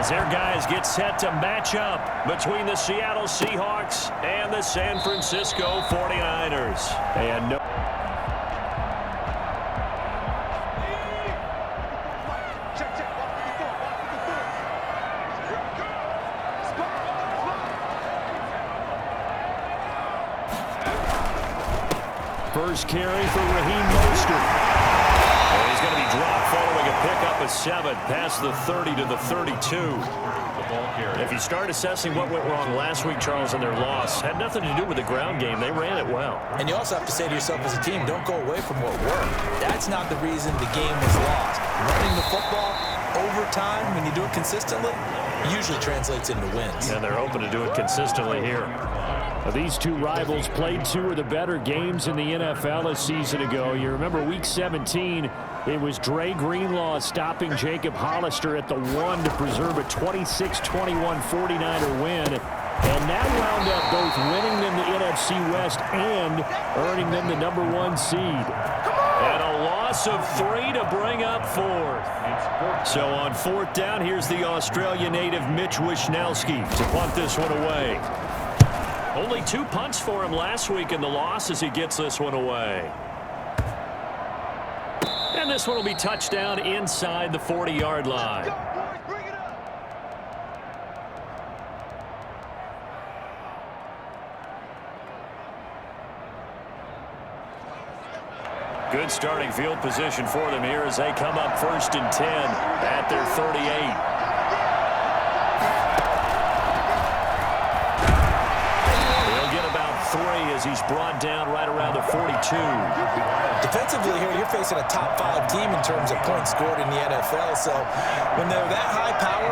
As their guys get set to match up between the Seattle Seahawks and the San Francisco 49ers. And no. First carry for Raheem Mostert. And he's going to be dropped following a pickup of 7 past the 30 to the 32. If you start assessing what went wrong last week, Charles, in their loss, had nothing to do with the ground game. They ran it well. And you also have to say to yourself as a team, don't go away from what worked. That's not the reason the game was lost. Running the football over time, when you do it consistently, usually translates into wins. And they're open to do it consistently here. These two rivals played 2 of the better games in the NFL a season ago. You remember Week 17, it was Dre Greenlaw stopping Jacob Hollister at the 1 to preserve a 26-21 49er win. And that wound up both winning them the NFC West and earning them the #1 seed. And a loss of 3 to bring up 4th. So on 4th down, here's the Australia native Mitch Wishnowsky to punt this one away. Only 2 punts for him last week in the loss as he gets this one away. And this one will be touchdown inside the 40-yard line. Good starting field position for them here as they come up 1st and 10 at their 38. As he's brought down right around the 42. Defensively here, you're facing a top 5 team in terms of points scored in the NFL. So when they're that high power,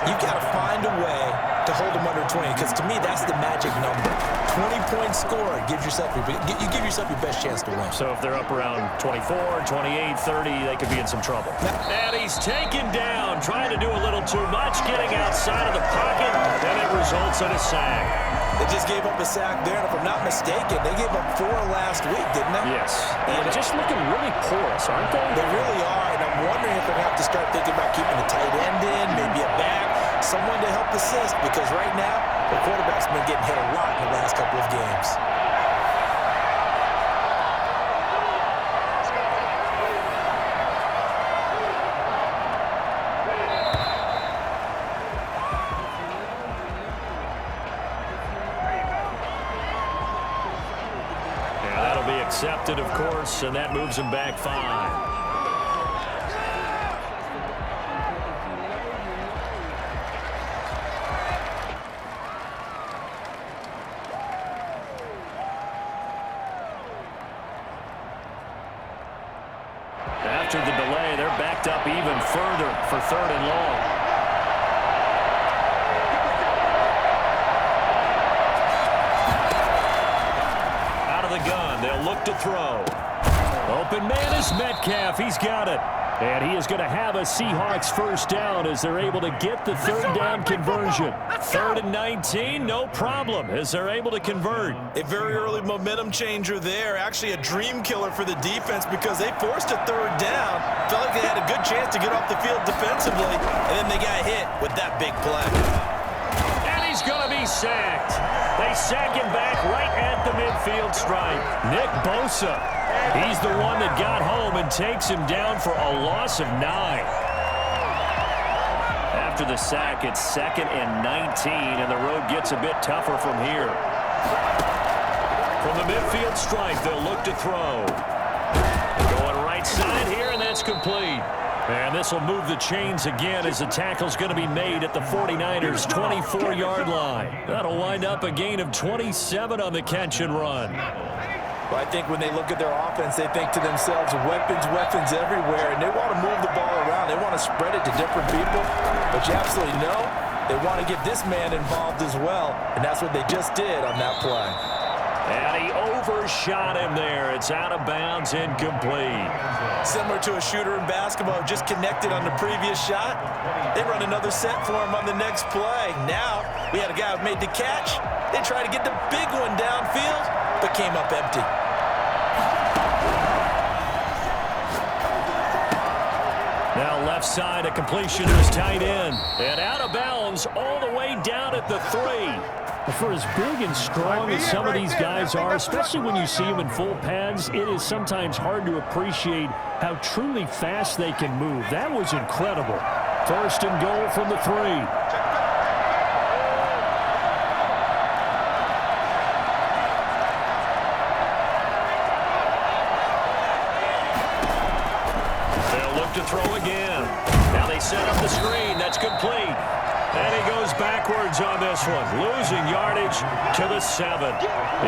you've got to find a way to hold them under 20. Because to me, that's the magic number. 20-point score gives yourself you give yourself your best chance to win. So if they're up around 24, 28, 30, they could be in some trouble. And he's taken down, trying to do a little too much, getting outside of the pocket, and it results in a sack. They just gave up a sack there, and if I'm not mistaken, they gave up 4 last week, didn't they? Yes. And they're just looking really porous, aren't they? They really are, and I'm wondering if they're going to have to start thinking about keeping a tight end in, maybe a back, someone to help assist, because right now, the quarterback's been getting hit a lot in the last couple of games. Accepted, of course, and that moves him back 5. After the delay, they're backed up even further for 3rd and long. They'll look to throw. Open man is Metcalf. He's got it. And he is going to have a Seahawks 1st down as they're able to get the 3rd down conversion. 3rd and 19, no problem as they're able to convert. A very early momentum changer there. Actually a dream killer for the defense because they forced a 3rd down. Felt like they had a good chance to get off the field defensively, and then they got hit with that big play. And he's going to be sacked. They sack him back right at the midfield stripe. Nick Bosa, he's the one that got home and takes him down for a loss of 9. After the sack, it's 2nd and 19, and the road gets a bit tougher from here. From the midfield stripe, they'll look to throw. Going right side here, and that's complete. And this will move the chains again as the tackle's going to be made at the 49ers' 24-yard line. That'll wind up a gain of 27 on the catch and run. Well, I think when they look at their offense, they think to themselves, weapons everywhere, and they want to move the ball around. They want to spread it to different people. But you absolutely know they want to get this man involved as well, and that's what they just did on that play. And he overshot him there. It's out of bounds, incomplete. Similar to a shooter in basketball, just connected on the previous shot. They run another set for him on the next play. Now, we had a guy who made the catch. They tried to get the big one downfield, but came up empty. Now left side, a completion to his tight end. And out of bounds all the way down at the 3. For as big and strong as some of these guys are, especially when you see them in full pads, it is sometimes hard to appreciate how truly fast they can move. That was incredible. First and goal from the 3. To throw again. Now they set up the screen. That's complete. And he goes backwards on this one, losing yardage to the 7.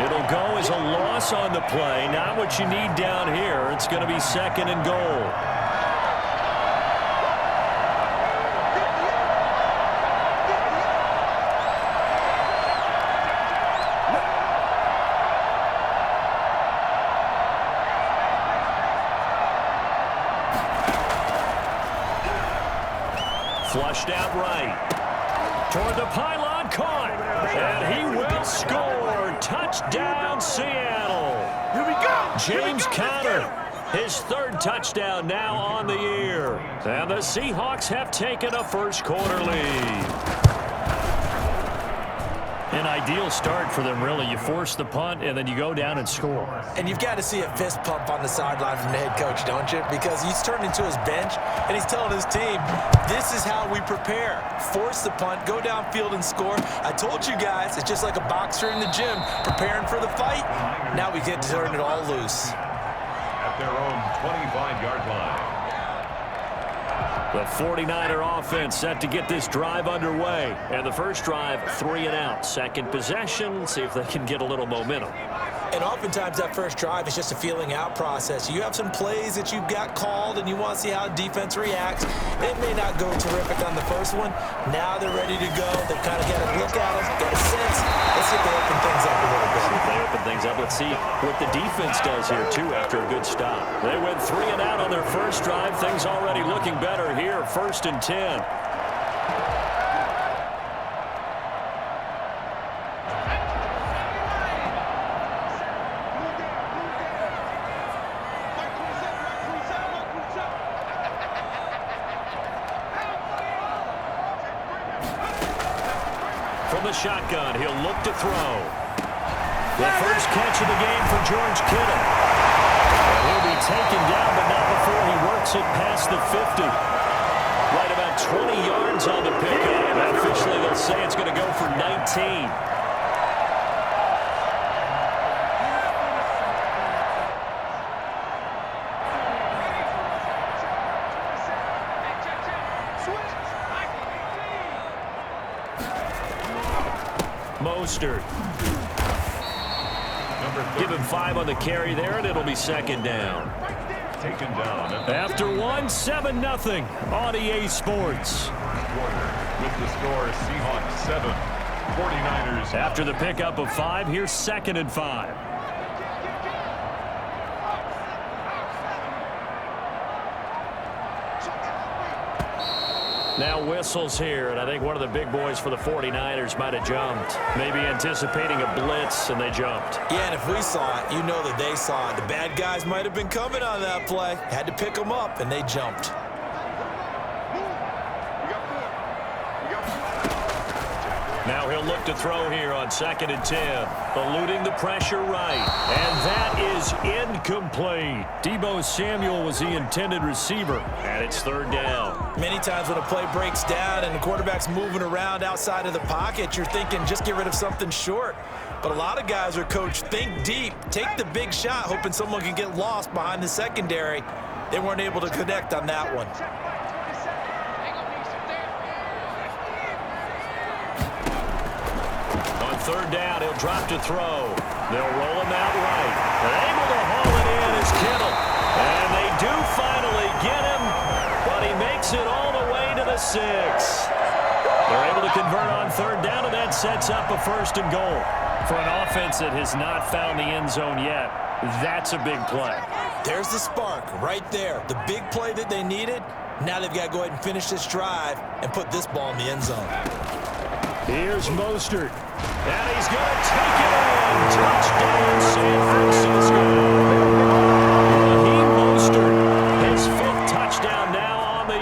It'll go as a loss on the play. Not what you need down here. It's going to be second and goal. Flushed out right. Toward the pylon, caught. And he will score. Touchdown, Seattle. Here we go. James Conner, his 3rd touchdown now on the year. And the Seahawks have taken a first quarter lead. An ideal start for them, really. You force the punt, and then you go down and score. And you've got to see a fist pump on the sideline from the head coach, don't you? Because he's turned into his bench, and he's telling his team, this is how we prepare. Force the punt, go downfield and score. I told you guys, it's just like a boxer in the gym, preparing for the fight. Now we get to turn it all loose. At their own 25-yard line. The 49er offense set to get this drive underway. And the first drive, 3 and out. Second possession, see if they can get a little momentum. And oftentimes that first drive is just a feeling out process. You have some plays that you've got called and you want to see how the defense reacts. It may not go terrific on the first one. Now they're ready to go. They've kind of got to look at it, got a sense. Let's see if they open things up a little bit. If they open things up, let's see what the defense does here, too, after a good stop. They went 3 and out on their first drive. Things already looking better here. First and 10. From the shotgun, he'll look to throw. The first catch of the game for George Kittle. And he'll be taken down, but not before he works it past the 50. Right about 20 yards on the pickup. And officially, they'll say it's going to go for 19. Mostert. Give him 5 on the carry there, and it'll be second down. Taken down. After 1, 7-0 on EA Sports. With the score, Seahawks 7, 49ers. After the pickup of 5, here's second and 5. Now whistles here, and I think one of the big boys for the 49ers might have jumped. Maybe anticipating a blitz, and they jumped. Yeah, and if we saw it, you know that they saw it. The bad guys might have been coming on that play. Had to pick them up, and they jumped. Now he'll look to throw here on second and 10. Eluding the pressure right. And that is incomplete. Deebo Samuel was the intended receiver. And it's third down. Many times when a play breaks down and the quarterback's moving around outside of the pocket, you're thinking just get rid of something short. But a lot of guys are coached, think deep, take the big shot, hoping someone can get lost behind the secondary. They weren't able to connect on that one. Third down, he'll drop to throw. They'll roll him out right. And able to haul it in is Kittle. And they do finally get him, but he makes it all the way to the 6. They're able to convert on third down, and that sets up a first and goal. For an offense that has not found the end zone yet, that's a big play. There's the spark right there. The big play that they needed. Now they've got to go ahead and finish this drive and put this ball in the end zone. Here's Mostert. And he's going to take it in. Touchdown, San Francisco. Raheem Mostert, his 5th touchdown now on the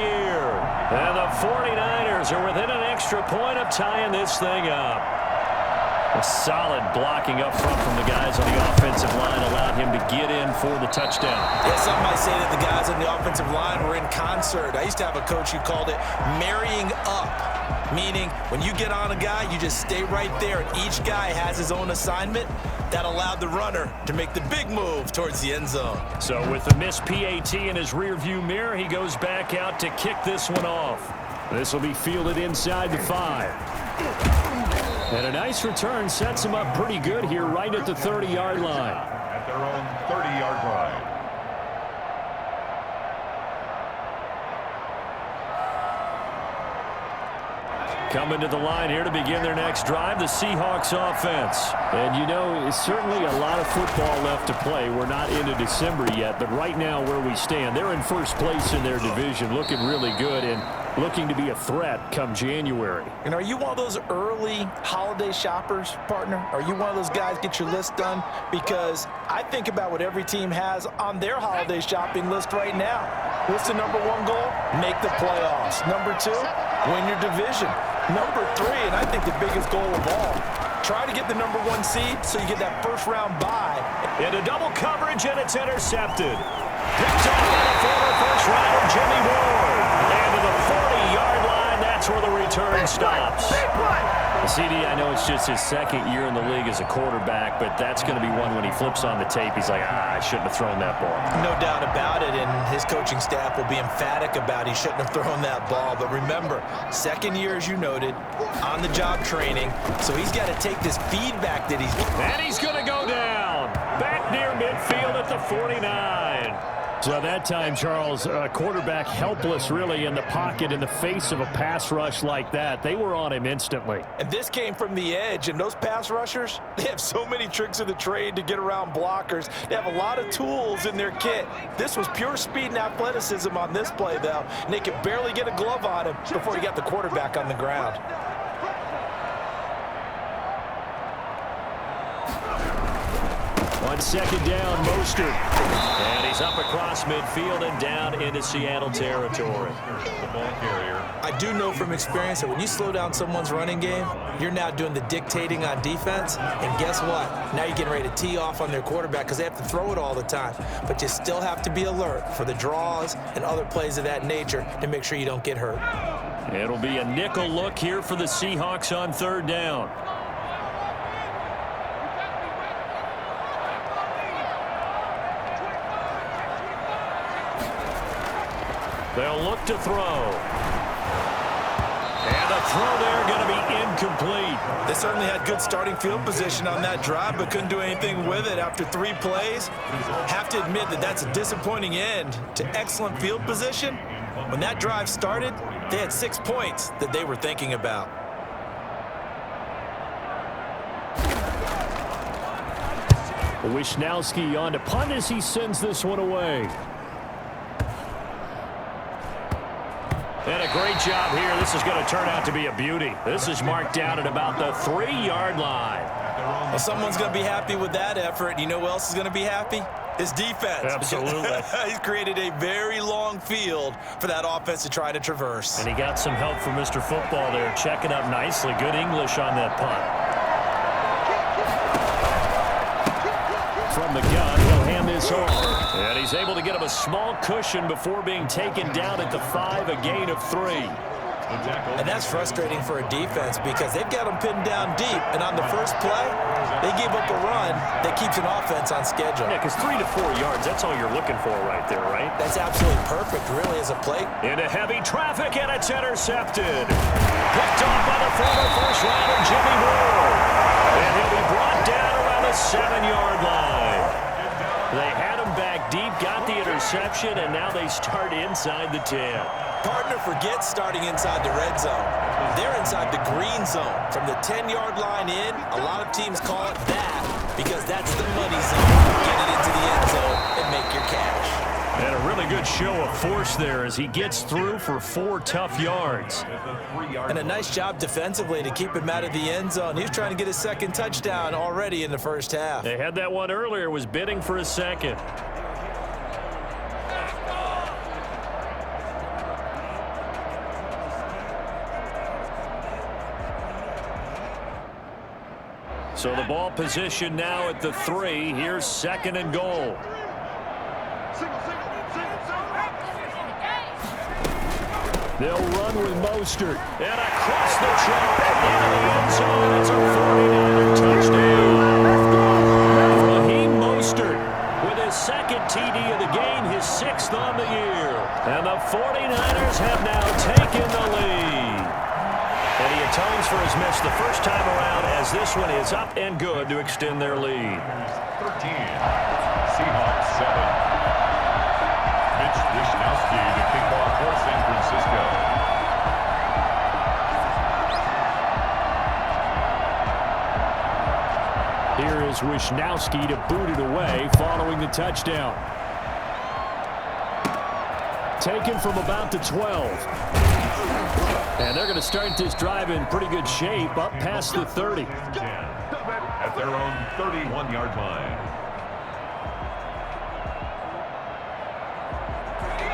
49ers are within an extra point of tying this thing up. A solid blocking up front from the guys on the offensive line allowed him to get in for the touchdown. Yeah, some might say that the guys on the offensive line were in concert. I used to have a coach who called it marrying up, meaning when you get on a guy, you just stay right there, and each guy has his own assignment. That allowed the runner to make the big move towards the end zone. So with the missed PAT in his rearview mirror, he goes back out to kick this one off. This will be fielded inside the 5. And a nice return sets him up pretty good here right at the 30-yard line. At their own 30-yard line. Coming to the line here to begin their next drive, the Seahawks offense. And you know, it's certainly a lot of football left to play. We're not into December yet, but right now where we stand, they're in first place in their division, looking really good and looking to be a threat come January. And are you one of those early holiday shoppers, partner? Are you one of those guys get your list done? Because I think about what every team has on their holiday shopping list right now. What's the number 1 goal? Make the playoffs. Number 2, win your division. Number 3, and I think the biggest goal of all, try to get the number 1 seed so you get that first-round bye. Into double coverage, and it's intercepted. Picked off by the former first-rounder, Jimmy Ward. And to the 40-yard line, that's where the return stops. CD, I know it's just his second year in the league as a quarterback, but that's going to be one when he flips on the tape, he's like, I shouldn't have thrown that ball. No doubt about it, and his coaching staff will be emphatic about he shouldn't have thrown that ball. But remember, second year, as you noted, on-the-job training, so he's got to take this feedback that he's... And he's going to go down. Back near midfield at the 49. So that time, Charles, quarterback helpless really in the pocket in the face of a pass rush like that. They were on him instantly. And this came from the edge, and those pass rushers, they have so many tricks of the trade to get around blockers. They have a lot of tools in their kit. This was pure speed and athleticism on this play, though, and they could barely get a glove on him before he got the quarterback on the ground. On second down, Mostert. And he's up across midfield and down into Seattle territory. The ball carrier. I do know from experience that when you slow down someone's running game, you're now doing the dictating on defense. And guess what? Now you're getting ready to tee off on their quarterback because they have to throw it all the time. But you still have to be alert for the draws and other plays of that nature to make sure you don't get hurt. It'll be a nickel look here for the Seahawks on third down. They'll look to throw. And the throw there going to be incomplete. They certainly had good starting field position on that drive, but couldn't do anything with it after 3 plays. Have to admit that that's a disappointing end to excellent field position. When that drive started, they had 6 points that they were thinking about. Wishnowski on to punt as he sends this one away. And a great job here. This is going to turn out to be a beauty. This is marked out at about the 3-yard line. Well, someone's going to be happy with that effort. And you know who else is going to be happy? His defense. Absolutely. He's created a very long field for that offense to try to traverse. And he got some help from Mr. Football there, checking up nicely. Good English on that punt. From the gun, he'll hand this over. And he's able to get him a small cushion before being taken down at the 5, a gain of 3. And that's frustrating for a defense because they've got them pinned down deep. And on the first play, they gave up a run that keeps an offense on schedule. Yeah, because 3 to 4 yards, that's all you're looking for right there, right? That's absolutely perfect, really, as a play. Into heavy traffic, and it's intercepted. Picked off by the former first-rounder, Jimmy Ward. And he'll be brought down around the 7-yard line. They had him back deep, got the interception, and now they start inside the 10. Partner forgets starting inside the red zone. They're inside the green zone. From the 10-yard line in, a lot of teams call it that because that's the money zone. Get it into the end zone and make your cash. And a really good show of force there as he gets through for 4 tough yards. And a nice job defensively to keep him out of the end zone. He was trying to get his second touchdown already in the first half. They had that one earlier, was bidding for a second. So the ball position now at the 3. Here's 2nd and goal. They'll run with Mostert. And across the track into the end zone. It's a 49er touchdown. Raheem Mostert with his 2nd TD of the game, his 6th on the year. And the 49ers have now taken the lead. And he atones for his miss the first time around as this one is up and good to extend their lead. 13. Seahawks 7. Mitch Wishnowsky to kick off for San Francisco. Here is Wishnowsky to boot it away following the touchdown. Taken from about the 12. And they're going to start this drive in pretty good shape up past the 30. At their own 31-yard line.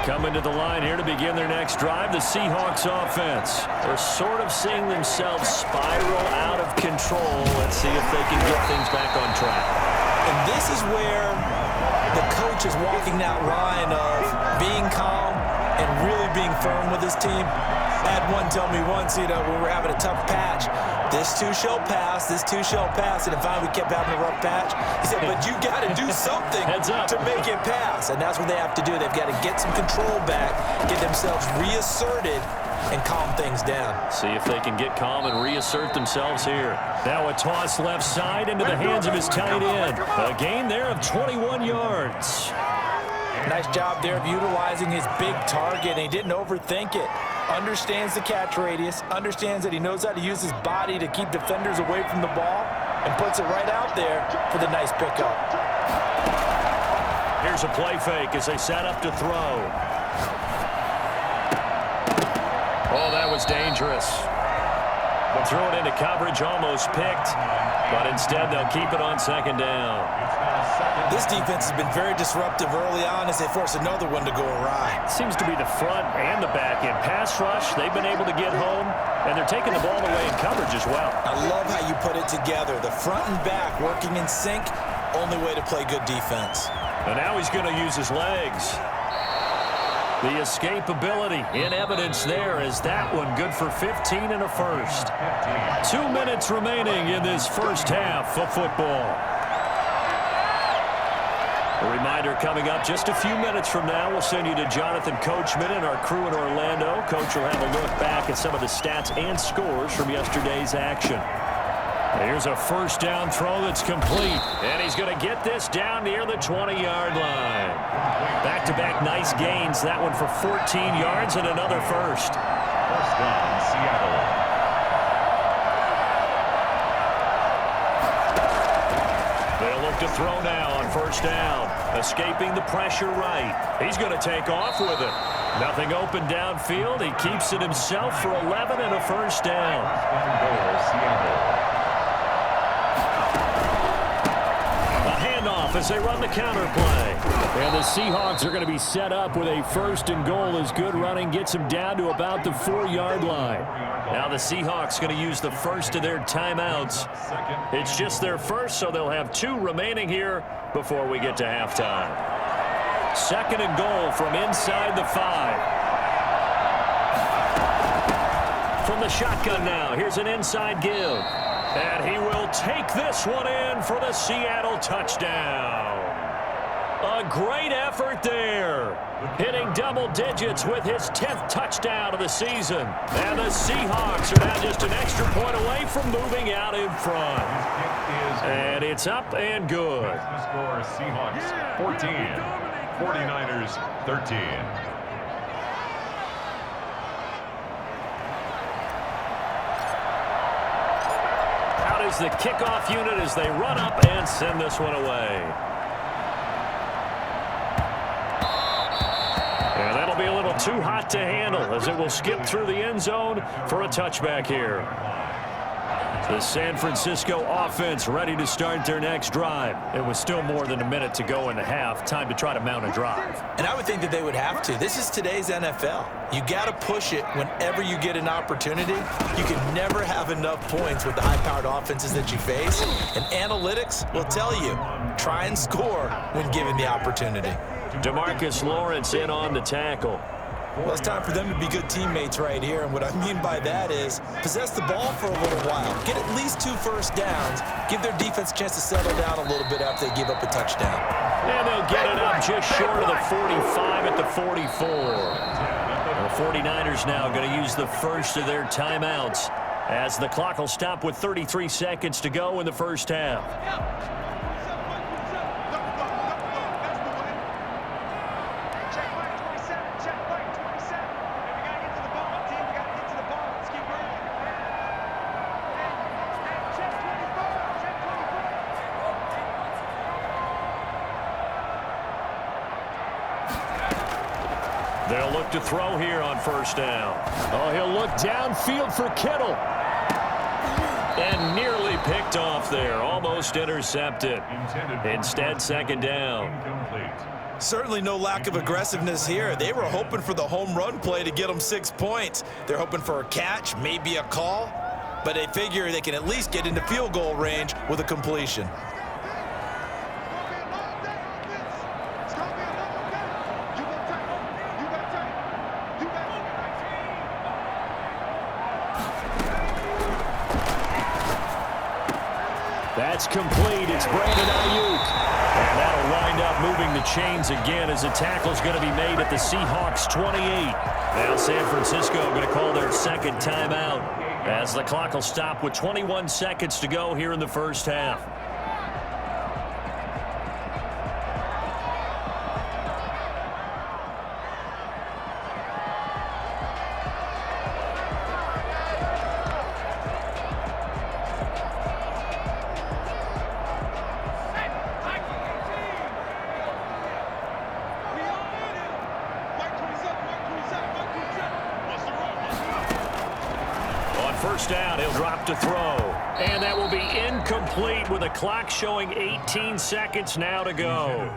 Coming to the line here to begin their next drive, the Seahawks offense. They're sort of seeing themselves spiral out of control. Let's see if they can get things back on track. And this is where the coach is walking that line of being calm and really being firm with his team. I had one tell me once, when we were having a tough patch, this too shall pass, this too shall pass. And finally we kept having a rough patch. He said, but you got to do something to make it pass. And that's what they have to do. They've got to get some control back, get themselves reasserted, and calm things down. See if they can get calm and reassert themselves here. Now a toss left side into the hands of his tight end. A gain there of 21 yards. Nice job there of utilizing his big target, and he didn't overthink it. Understands the catch radius, understands that he knows how to use his body to keep defenders away from the ball, and puts it right out there for the nice pickup. Here's a play fake as they set up to throw. Oh, that was dangerous. They'll throw it into coverage, almost picked, but instead they'll keep it on 2nd down. This defense has been very disruptive early on as they force another one to go awry. Seems to be the front and the back end. Pass rush, they've been able to get home, and they're taking the ball away in coverage as well. I love how you put it together. The front and back working in sync, only way to play good defense. And now he's going to use his legs. The escapability in evidence there is that one good for 15 and a first. 2 minutes remaining in this first half of football. A reminder coming up just a few minutes from now. We'll send you to Jonathan Coachman and our crew in Orlando. Coach will have a look back at some of the stats and scores from yesterday's action. Here's a first down throw that's complete. And he's going to get this down near the 20-yard line. Back-to-back nice gains. That one for 14 yards and another first. First down, Seattle. They'll look to throw now on first down. Escaping the pressure right. He's going to take off with it. Nothing open downfield. He keeps it himself for 11 and a first down. A handoff as they run the counter play. And the Seahawks are going to be set up with a 1st and goal as good running gets them down to about the 4-yard line. Now the Seahawks going to use the first of their timeouts. It's just their first, so they'll have 2 remaining here before we get to halftime. 2nd and goal from inside the 5. From the shotgun now, here's an inside give. And he will take this one in for the Seattle touchdown. A great effort there. Hitting double digits with his 10th touchdown of the season. And the Seahawks are now just an extra point away from moving out in front. And it's up and good. The score, Seahawks 14, 49ers 13. Is the kickoff unit as they run up and send this one away. And that'll be a little too hot to handle as it will skip through the end zone for a touchback here. The San Francisco offense ready to start their next drive. It was still more than a minute to go in the half. Time to try to mount a drive. And I would think that they would have to. This is today's NFL. You got to push it whenever you get an opportunity. You can never have enough points with the high-powered offenses that you face. And analytics will tell you, try and score when given the opportunity. DeMarcus Lawrence in on the tackle. Well, it's time for them to be good teammates right here. And what I mean by that is possess the ball for a little while. Get at least 2 first downs. Give their defense a chance to settle down a little bit after they give up a touchdown. And they'll get it up just short of the 45 at the 44. The 49ers now going to use the first of their timeouts as the clock will stop with 33 seconds to go in the first half. They'll look to throw here on first down. Oh, he'll look downfield for Kittle. And nearly picked off there. Almost intercepted. Instead, second down. Certainly no lack of aggressiveness here. They were hoping for the home run play to get them 6 points. They're hoping for a catch, maybe a call. But they figure they can at least get into field goal range with a completion. That's complete. It's Brandon Ayuk. And that'll wind up moving the chains again as a tackle's going to be made at the Seahawks 28. Now San Francisco going to call their second timeout as the clock will stop with 21 seconds to go here in the first half. First down, he'll drop to throw. And that will be incomplete with a clock showing 18 seconds now to go.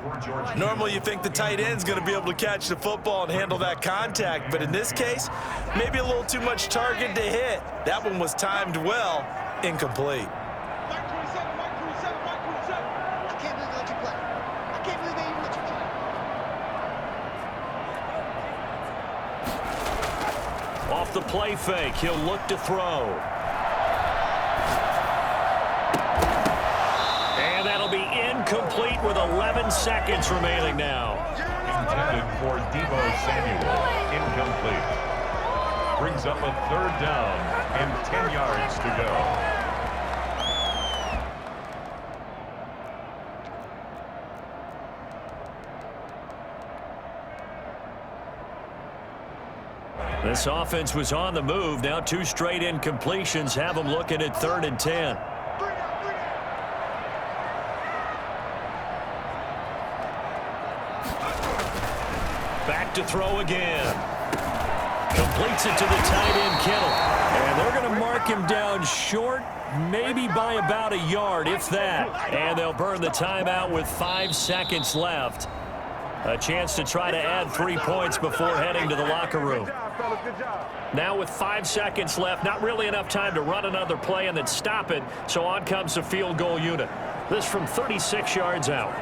Normally you think the tight end's going to be able to catch the football and handle that contact, but in this case, maybe a little too much target to hit. That one was timed well, incomplete. Off the play fake, he'll look to throw. And that'll be incomplete with 11 seconds remaining now. Intended for Deebo Samuel. Incomplete. Brings up a third down and 10 yards to go. This offense was on the move. Now 2 straight incompletions have them looking at 3rd and 10. Back to throw again. Completes it to the tight end, Kittle. And they're going to mark him down short, maybe by about a yard, if that. And they'll burn the timeout with 5 seconds left. A chance to try to add 3 points before heading to the locker room. Now with 5 seconds left, not really enough time to run another play and then stop it, so on comes the field goal unit. This from 36 yards out.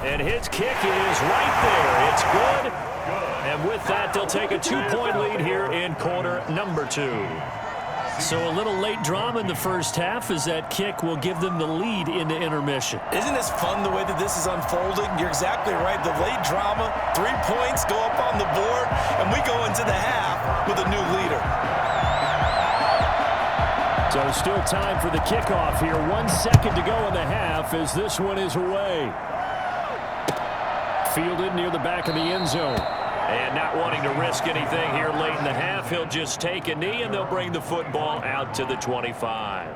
And his kick is right there. It's good. And with that, they'll take a 2-point lead here in quarter number 2. So a little late drama in the first half as that kick will give them the lead into intermission. Isn't this fun the way that this is unfolding? You're exactly right. The late drama, 3 points go up on the board, and we go into the half with a new leader. So still time for the kickoff here. 1 second to go in the half as this one is away. Fielded near the back of the end zone. And not wanting to risk anything here late in the half, he'll just take a knee, and they'll bring the football out to the 25.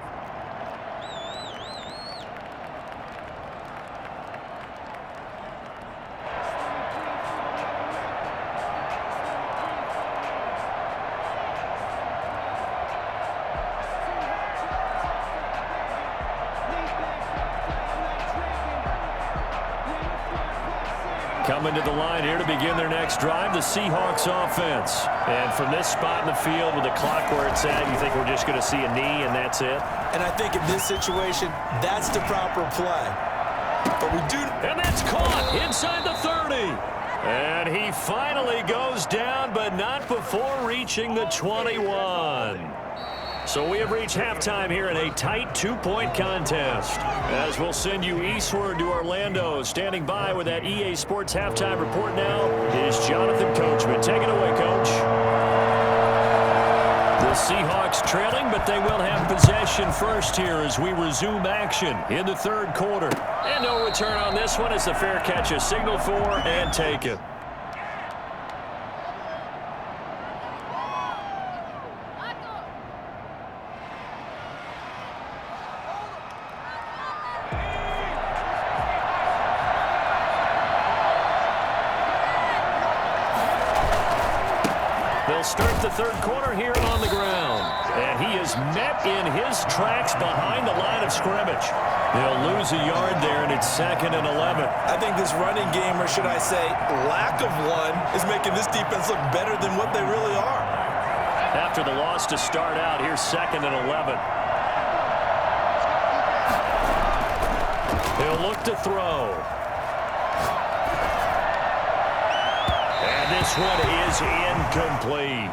Coming to the line here to begin their next drive, the Seahawks offense. And from this spot in the field with the clock where it's at, you think we're just going to see a knee and that's it? And I think in this situation, that's the proper play. But we do... And that's caught inside the 30. And he finally goes down, but not before reaching the 21. So we have reached halftime here in a tight 2-point contest. As we'll send you eastward to Orlando. Standing by with that EA Sports halftime report now is Jonathan Coachman. Take it away, Coach. The Seahawks trailing, but they will have possession first here as we resume action in the third quarter. And no return on this one as the fair catch is signaled for and taken. They'll start the third quarter here on the ground. And he is met in his tracks behind the line of scrimmage. They'll lose a yard there, and it's 2nd and 11. I think this running game, or should I say lack of one, is making this defense look better than what they really are. After the loss to start out, here's 2nd and 11. He'll look to throw. This one is incomplete.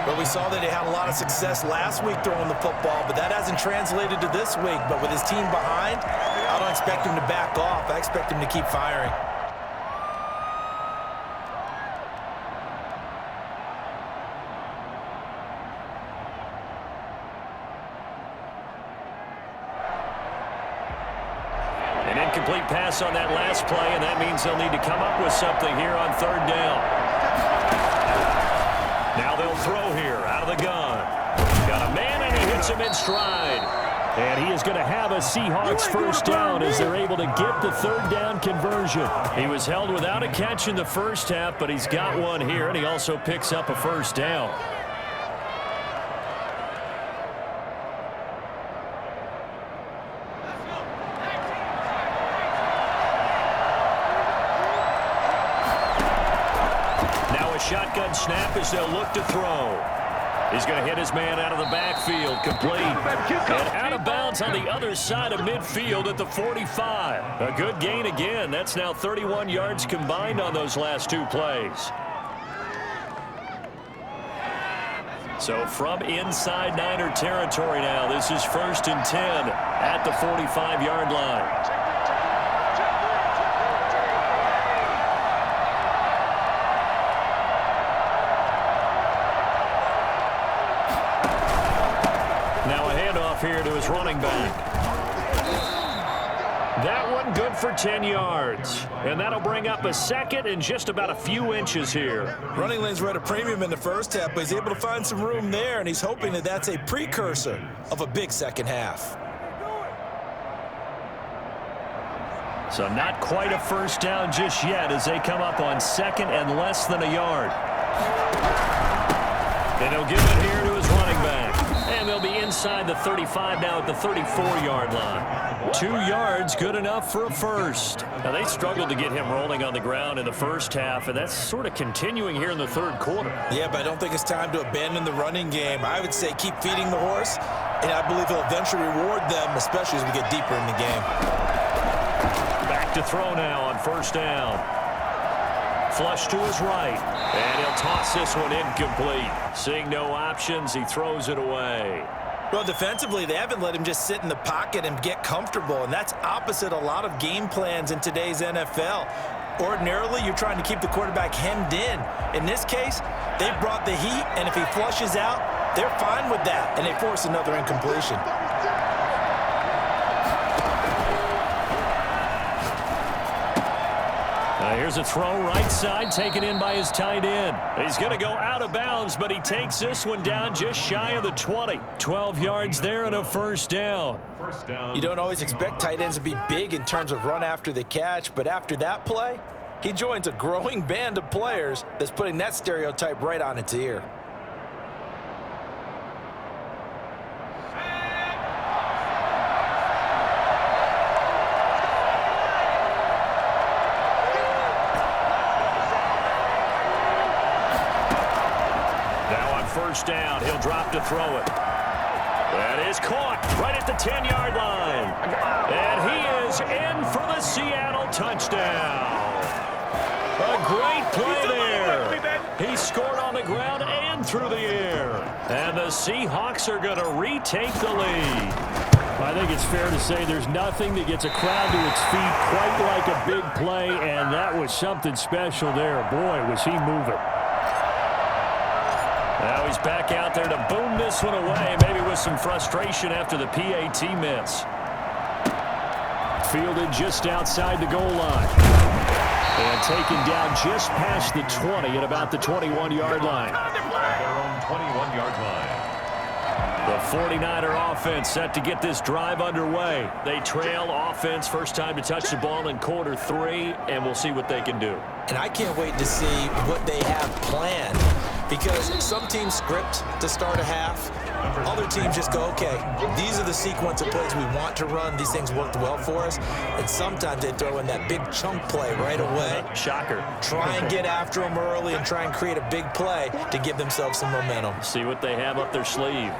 But we saw that he had a lot of success last week throwing the football, but that hasn't translated to this week. But with his team behind, I don't expect him to back off. I expect him to keep firing. An incomplete pass on that last play, and that means they'll need to come up with something here on third down. Now they'll throw here out of the gun. Got a man, and he hits him in stride. And he is going to have a Seahawks first down as they're able to get the third down conversion. He was held without a catch in the first half, but he's got one here, and he also picks up a first down. Shotgun snap as they'll look to throw. He's going to hit his man out of the backfield, complete. And out of bounds on the other side of midfield at the 45. A good gain again. That's now 31 yards combined on those last two plays. So from inside Niner territory now, this is 1st and 10 at the 45-yard line. Here to his running back. That one good for 10 yards. And that'll bring up a 2nd and just about a few inches here. Running lanes were at a premium in the first half, but he's able to find some room there, and he's hoping that that's a precursor of a big second half. So not quite a first down just yet as they come up on 2nd and less than a yard. And he'll give it here to his running back. And they'll be inside the 35 now at the 34-yard line. 2 yards, good enough for a first. Now, they struggled to get him rolling on the ground in the first half, and that's sort of continuing here in the third quarter. Yeah, but I don't think it's time to abandon the running game. I would say keep feeding the horse, and I believe he'll eventually reward them, especially as we get deeper in the game. Back to throw now on first down. Flush to his right, and he'll toss this one incomplete. Seeing no options, he throws it away. Well, defensively, they haven't let him just sit in the pocket and get comfortable, and that's opposite a lot of game plans in today's NFL. Ordinarily, you're trying to keep the quarterback hemmed in. In this case, they brought the heat, and if he flushes out, they're fine with that, and they force another incompletion. Here's a throw right side taken in by his tight end. He's going to go out of bounds, but he takes this one down just shy of the 20. 12 yards there and a first down. You don't always expect tight ends to be big in terms of run after the catch, but after that play, he joins a growing band of players that's putting that stereotype right on its ear. first down. He'll drop to throw it. That is caught right at the 10-yard line. And he is in for the Seattle touchdown. A great play there. He scored on the ground and through the air. And the Seahawks are going to retake the lead. I think it's fair to say there's nothing that gets a crowd to its feet quite like a big play, and that was something special there. Boy, was he moving. Now he's back out there to boom this one away, maybe with some frustration after the PAT miss. Fielded just outside the goal line. And taken down just past the 20 at about the 21-yard line. Their own 21-yard line. The 49er offense set to get this drive underway. They trail offense, first time to touch the ball in quarter 3, and we'll see what they can do. And I can't wait to see what they have planned, because some teams script to start a half. Other teams just go, okay, these are the sequence of plays we want to run. These things worked well for us. And sometimes they throw in that big chunk play right away. Shocker. Try and get after them early and try and create a big play to give themselves some momentum. See what they have up their sleeve.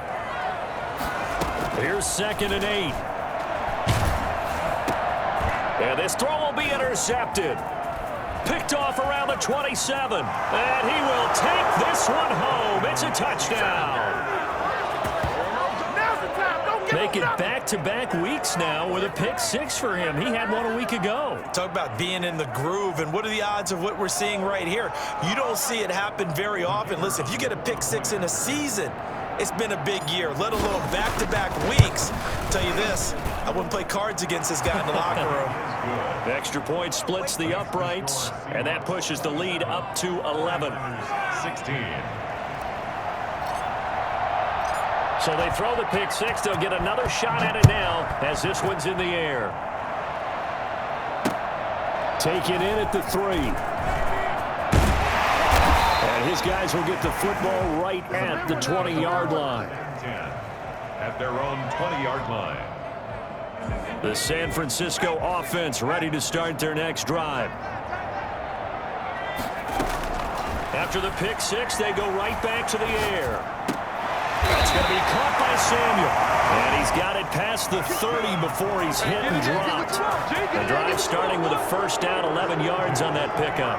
Here's 2nd and 8. And this throw will be intercepted. Picked off around the 27. And he will take this one home. It's a touchdown. Make it back-to-back weeks now with a pick 6 for him. He had one a week ago. Talk about being in the groove, and what are the odds of what we're seeing right here? You don't see it happen very often. Listen, if you get a pick 6 in a season, it's been a big year, let alone back-to-back weeks. I'll tell you this, I wouldn't play cards against this guy in the locker room. The extra point splits the uprights, and that pushes the lead up to 11. 16. So they throw the pick 6. They'll get another shot at it now as this one's in the air. Taken in at the 3. And his guys will get the football right at the 20-yard line. 10 at their own 20-yard line. The San Francisco offense ready to start their next drive. After the pick 6, they go right back to the air. It's going to be caught by Samuel. And he's got it past the 30 before he's hit and dropped. The drive starting with a first down, 11 yards on that pickup.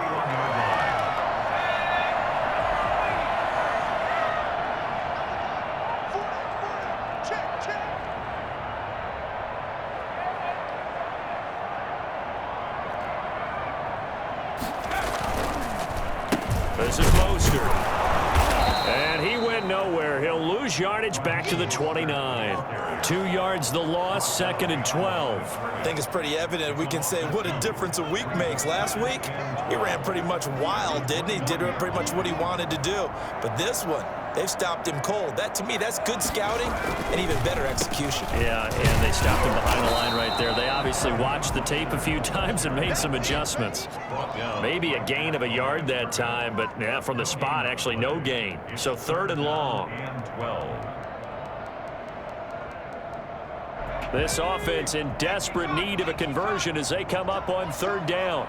This is Mostert. And he went nowhere. He'll lose yardage back to the 29. 2 yards the loss, 2nd and 12. I think it's pretty evident. We can say what a difference a week makes. Last week, he ran pretty much wild, didn't he? Did pretty much what he wanted to do. But this one, they've stopped him cold. That, to me, that's good scouting and even better execution. Yeah, and they stopped him behind the line right there. They obviously watched the tape a few times and made some adjustments. Maybe a gain of a yard that time, but yeah, from the spot, actually no gain. So 3rd and long. And 12. This offense in desperate need of a conversion as they come up on 3rd down.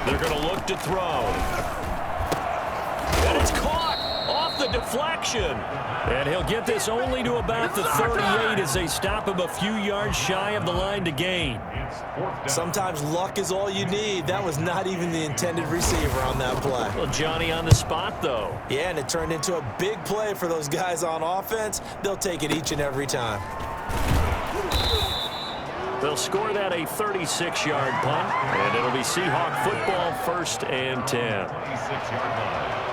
They're going to look to throw. And it's caught off the deflection. And he'll get this only to about the 38 as they stop him a few yards shy of the line to gain. Sometimes luck is all you need. That was not even the intended receiver on that play. Well, Johnny on the spot, though. Yeah, and it turned into a big play for those guys on offense. They'll take it each and every time. They'll score that a 36-yard punt, and it'll be Seahawk football, 1st and 10. 26-yard line.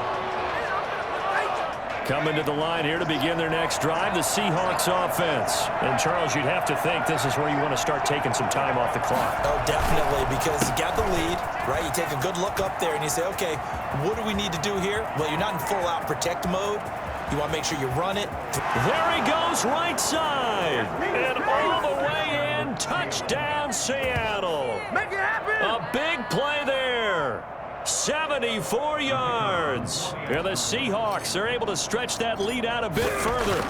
Coming to the line here to begin their next drive, the Seahawks offense. And, Charles, you'd have to think this is where you want to start taking some time off the clock. Oh, definitely, because you got the lead, right? You take a good look up there and you say, okay, what do we need to do here? Well, you're not in full-out protect mode. You want to make sure you run it. There he goes, right side. And all the way in, touchdown, Seattle. Make it happen. A big play there. 74 yards. And the Seahawks are able to stretch that lead out a bit further.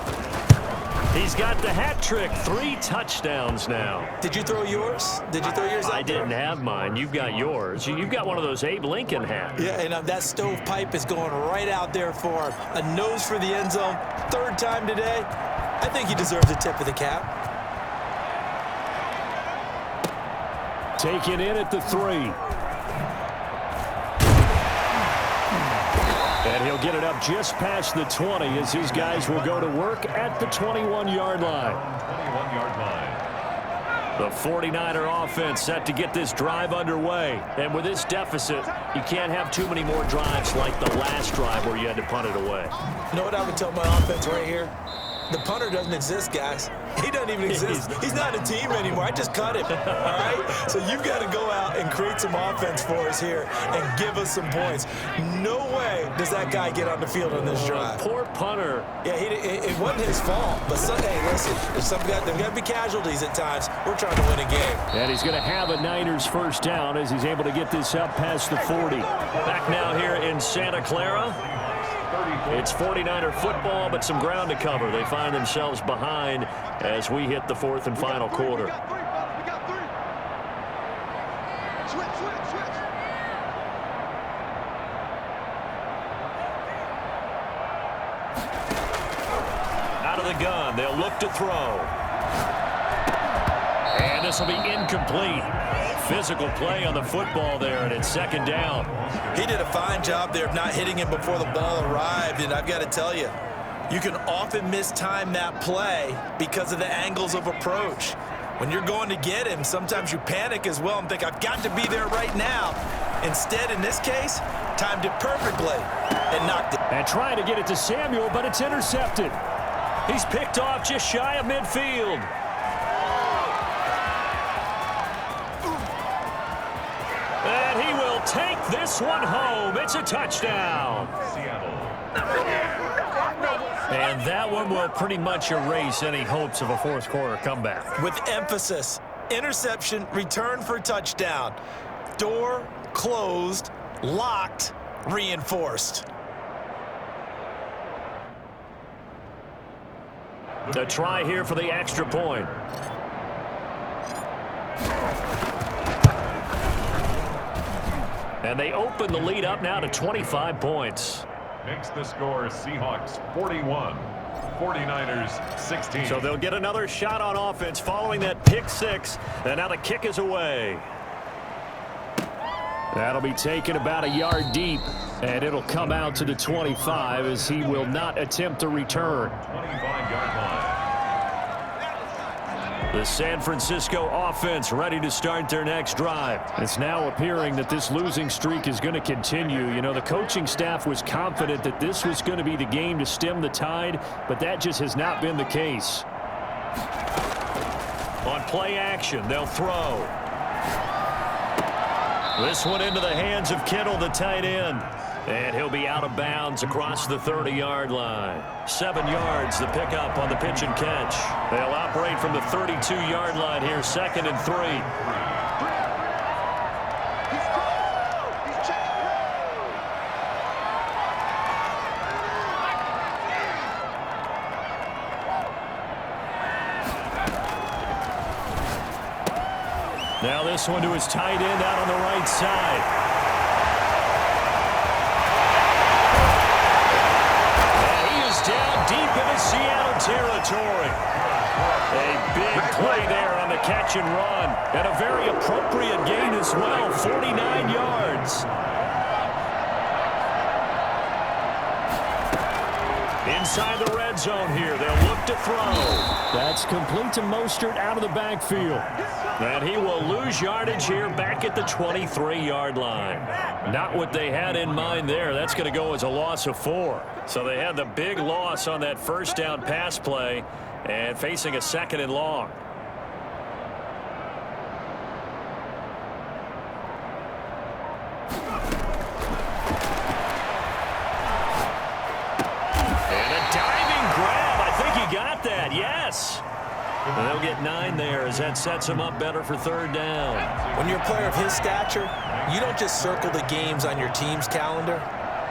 He's got the hat trick. 3 touchdowns now. Did you throw yours? Did you throw yours out I didn't have mine. You've got yours. You've got one of those Abe Lincoln hats. Yeah, and that stovepipe is going right out there for a nose for the end zone. 3rd time today. I think he deserves a tip of the cap. Taken in at the 3. And he'll get it up just past the 20 as his guys will go to work at the 21-yard line. 21-yard line. The 49er offense set to get this drive underway. And with this deficit, you can't have too many more drives like the last drive where you had to punt it away. You know what I would tell my offense right here? The punter doesn't exist, guys. He doesn't even exist. He's not a team anymore. I just cut him, all right? So you've got to go out and create some offense for us here and give us some points. No way does that guy get on the field on this drive. Poor punter. Yeah, it wasn't his fault. But, hey, listen, there's got to be casualties at times. We're trying to win a game. And he's going to have a Niners first down as he's able to get this up past the 40. Back now here in Santa Clara. It's 49er football, but some ground to cover. They find themselves behind as we hit the 4th and final quarter. Out of the gun, they'll look to throw. And this will be incomplete. Physical play on the football there, and it's 2nd down. He did a fine job there of not hitting him before the ball arrived, and I've got to tell you, you can often mistime that play because of the angles of approach. When you're going to get him, sometimes you panic as well and think, I've got to be there right now. Instead, in this case, timed it perfectly and knocked it. And trying to get it to Samuel, but it's intercepted. He's picked off just shy of midfield. And he will take this one home. It's a touchdown. Seattle. And that one will pretty much erase any hopes of a 4th quarter comeback. With emphasis, interception, return for touchdown. Door closed, locked, reinforced. A try here for the extra point. And they open the lead up now to 25 points. Makes the score Seahawks 41, 49ers 16. So they'll get another shot on offense following that pick 6. And now the kick is away. That'll be taken about a yard deep, and it'll come out to the 25 as he will not attempt to return. 25-yard line. The San Francisco offense ready to start their next drive. It's now appearing that this losing streak is going to continue. You know, the coaching staff was confident that this was going to be the game to stem the tide, but that just has not been the case. On play action, they'll throw. This one into the hands of Kittle, the tight end. And he'll be out of bounds across the 30-yard line. 7 yards, the pickup on the pitch and catch. They'll operate from the 32-yard line here, 2nd and 3. Now this one to his tight end out on the right side. Seattle territory. A big play there on the catch and run. And a very appropriate gain as well, 49 yards. Inside the red zone here, they'll look to throw. That's complete to Mostert out of the backfield. And he will lose yardage here back at the 23-yard line. Not what they had in mind there. That's going to go as a loss of 4. So they had the big loss on that first down pass play and facing a 2nd and long. And a diving grab. I think he got that. Yes. And they'll get 9 there as that sets him up better for 3rd down. When you're a player of his stature, you don't just circle the games on your team's calendar.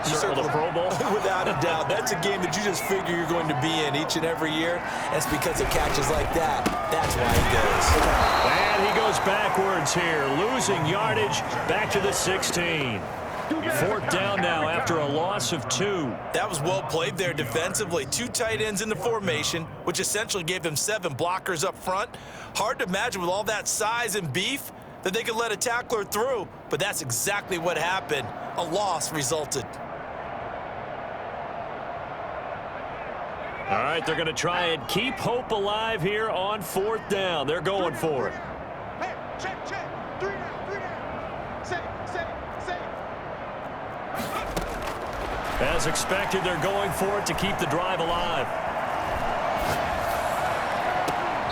Circle the Pro Bowl? Without a doubt. That's a game that you just figure you're going to be in each and every year. And it's because of catches like that. That's why he goes. And he goes backwards here, losing yardage back to the 16. 4th down now after a loss of 2. That was well played there defensively. 2 tight ends in the formation, which essentially gave them 7 blockers up front. Hard to imagine with all that size and beef that they could let a tackler through, but that's exactly what happened. A loss resulted. All right, they're going to try and keep hope alive here on 4th down. They're going for it. Hey, check. 3 down. Safe. As expected, they're going for it to keep the drive alive.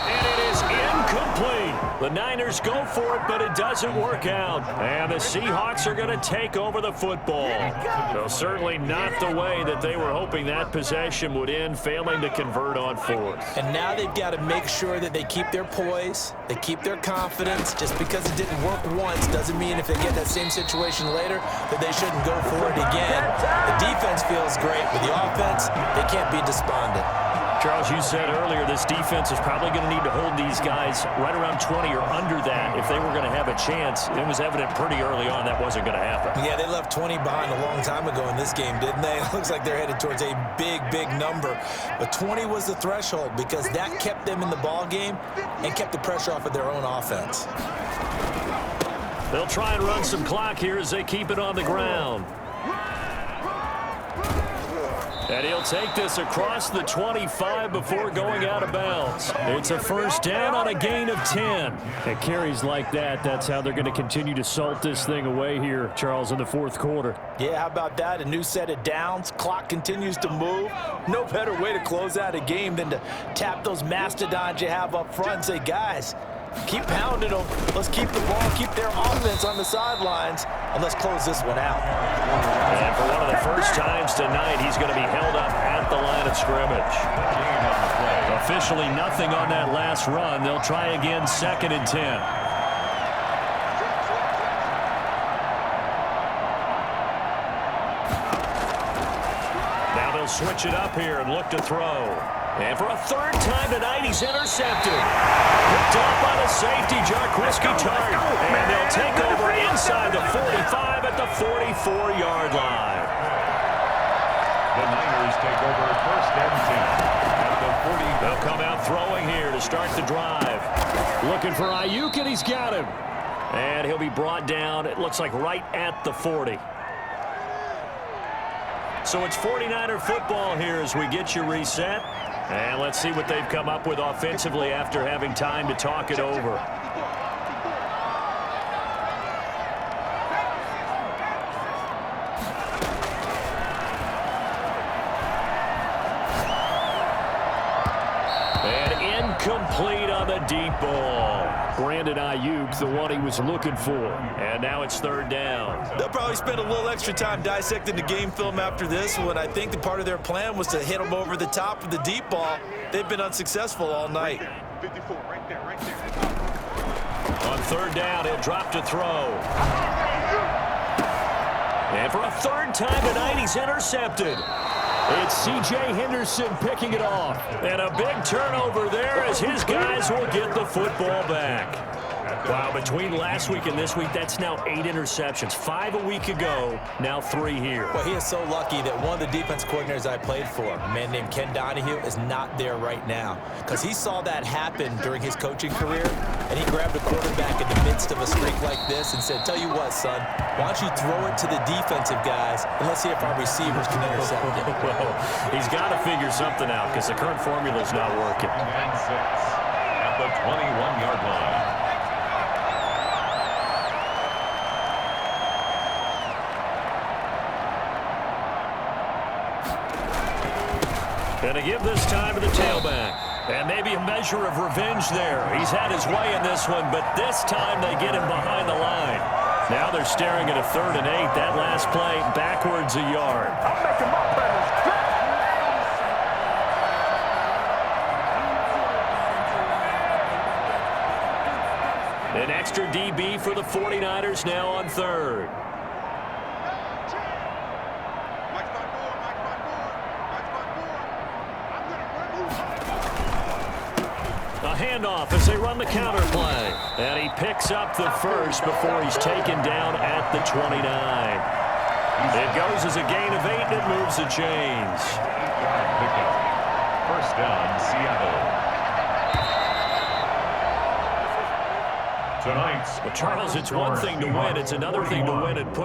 And it is incomplete. The Niners go for it, but it doesn't work out. And the Seahawks are going to take over the football. Well, certainly not the way that they were hoping that possession would end, failing to convert on 4th. And now they've got to make sure that they keep their poise, they keep their confidence. Just because it didn't work once doesn't mean if they get that same situation later that they shouldn't go for it again. The defense feels great, but the offense, they can't be despondent. Charles, you said earlier this defense is probably going to need to hold these guys right around 20 or under that if they were going to have a chance. It was evident pretty early on that wasn't going to happen. Yeah, they left 20 behind a long time ago in this game, didn't they? It looks like they're headed towards a big number. But 20 was the threshold because that kept them in the ball game and kept the pressure off of their own offense. They'll try and run some clock here as they keep it on the ground. And he'll take this across the 25 before going out of bounds. It's a 1st down on a gain of 10. At carries like that, that's how they're going to continue to salt this thing away here, Charles, in the 4th quarter. Yeah, how about that? A new set of downs. Clock continues to move. No better way to close out a game than to tap those mastodons you have up front and say, guys, keep pounding them. Let's keep the ball, keep their offense on the sidelines, and let's close this one out. And for one of the first times tonight, he's going to be held up at the line of scrimmage. Officially nothing on that last run. They'll try again, 2nd and 10. Now they'll switch it up here and look to throw. And for a 3rd time tonight, he's intercepted. Picked off by the safety, Jarquiski Tartt. And they'll take over inside the 45 at the 44-yard line. The Niners take over 1st and 10 at the 40. They'll come out throwing here to start the drive. Looking for Ayuk, and he's got him. And he'll be brought down, it looks like right at the 40. So it's 49er football here as we get you reset. And let's see what they've come up with offensively after having time to talk it over. And incomplete on the deep ball. Brandon Ayuk, the one he was looking for. And now it's 3rd down. They'll probably spend a little extra time dissecting the game film after this one. I think the part of their plan was to hit them over the top of the deep ball. They've been unsuccessful all night. 54, right there. On 3rd down, he'll drop to throw. And for a 3rd time tonight, he's intercepted. It's C.J. Henderson picking it off. And a big turnover there as his guys will get the football back. Wow, between last week and this week, that's now 8 interceptions. 5 a week ago, now 3 here. Well, he is so lucky that one of the defense coordinators I played for, a man named Ken Donahue, is not there right now. Because he saw that happen during his coaching career, and he grabbed a quarterback in the midst of a streak like this and said, tell you what, son, why don't you throw it to the defensive guys, and let's see if our receivers can intercept it. Well, he's got to figure something out because the current formula is not working. And 6 at the 21-yard line. Going to give this time to the tailback. And maybe a measure of revenge there. He's had his way in this one, but this time they get him behind the line. Now they're staring at a 3rd and 8. That last play backwards a yard. An extra DB for the 49ers now on 3rd. A handoff as they run the counter play. And he picks up the first before he's taken down at the 29. It goes as a gain of 8, and it moves the chains. First down, Seattle. Tonight's Well, Charles, it's one thing to win. It's another thing to win and put